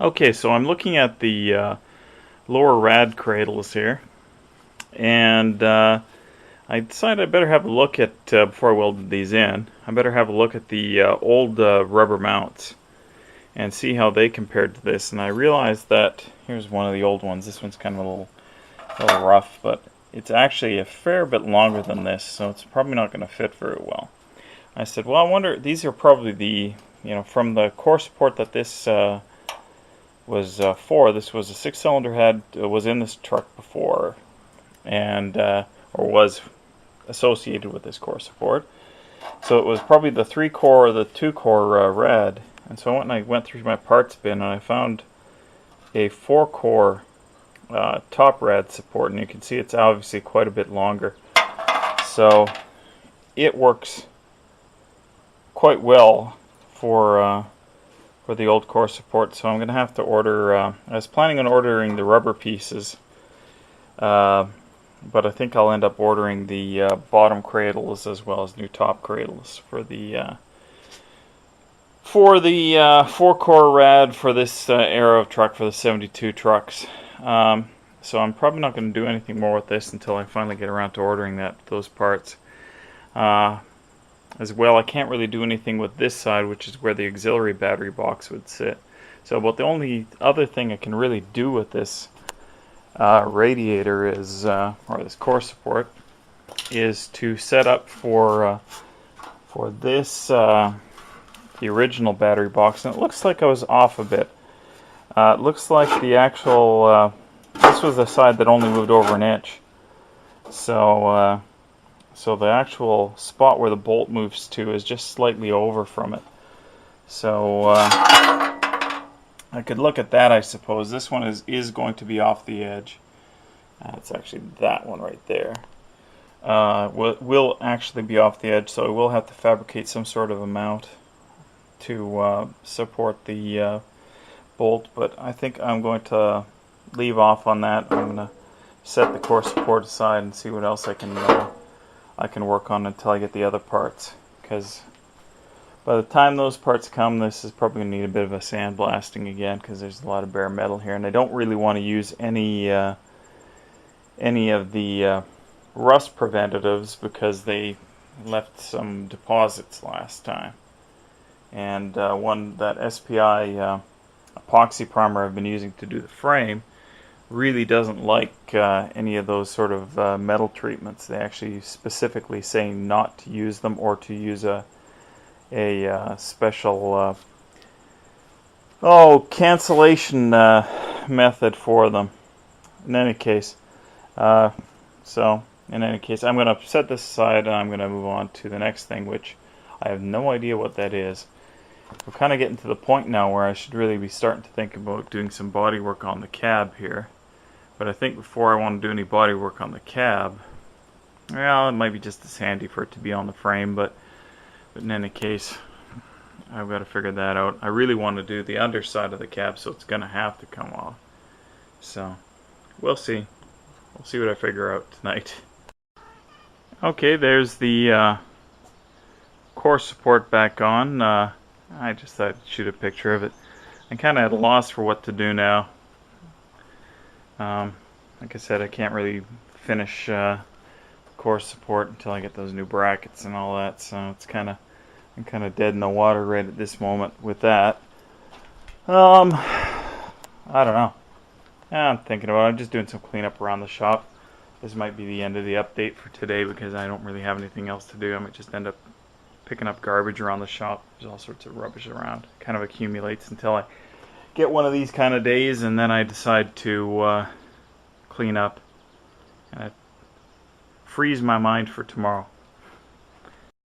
Okay, so I'm looking at the lower rad cradles here, and I decided I better have a look at, before I welded these in, I better have a look at the old rubber mounts and see how they compared to this. And I realized that, here's one of the old ones. This one's kind of a little rough, but it's actually a fair bit longer than this, so it's probably not going to fit very well. I said, well, I wonder, these are probably the, from the core support that this was for. This was a 6-cylinder head, was in this truck before, and or was associated with this core support. So it was probably the 3-core or the 2-core rad. And so I went through my parts bin and I found a 4-core top rad support, and you can see it's obviously quite a bit longer. So it works quite well for the old core support. So I'm going to have to order, I was planning on ordering the rubber pieces, but I think I'll end up ordering the bottom cradles as well as new top cradles for the 4-core rad for this era of truck, for the 72 trucks. So I'm probably not going to do anything more with this until I finally get around to ordering those parts. As well, I can't really do anything with this side, which is where the auxiliary battery box would sit. So about the only other thing I can really do with this radiator is, or this core support, is to set up for this the original battery box. And it looks like I was off a bit. It looks like the actual this was the side that only moved over an inch. So so the actual spot where the bolt moves to is just slightly over from it. So I could look at that, I suppose. This one is going to be off the edge. It's actually that one right there. Will actually be off the edge, so I will have to fabricate some sort of a mount to support the bolt, but I think I'm going to leave off on that. I'm going to set the core support aside and see what else I can work on until I get the other parts, because by the time those parts come, this is probably going to need a bit of a sandblasting again, because there's a lot of bare metal here, and I don't really want to use any of the rust preventatives because they left some deposits last time. And that SPI epoxy primer I've been using to do the frame really doesn't like any of those sort of metal treatments. They actually specifically say not to use them, or to use a special cancellation method for them. In any case, I'm going to set this aside and I'm going to move on to the next thing, which I have no idea what that is. We're kind of getting to the point now where I should really be starting to think about doing some body work on the cab here. But I think before I want to do any body work on the cab, well, it might be just as handy for it to be on the frame, but in any case, I've got to figure that out. I really want to do the underside of the cab, so it's going to have to come off. So, we'll see. We'll see what I figure out tonight. Okay, there's the core support back on. I just thought I'd shoot a picture of it. I'm kind of at a loss for what to do now. Like I said, I can't really finish core support until I get those new brackets and all that, so I'm kind of dead in the water right at this moment with that. I don't know. I'm thinking about it. I'm just doing some cleanup around the shop. This might be the end of the update for today because I don't really have anything else to do. I might just end up picking up garbage around the shop. There's all sorts of rubbish around. It kind of accumulates until I get one of these kind of days, and then I decide to clean up, and it frees my mind for tomorrow.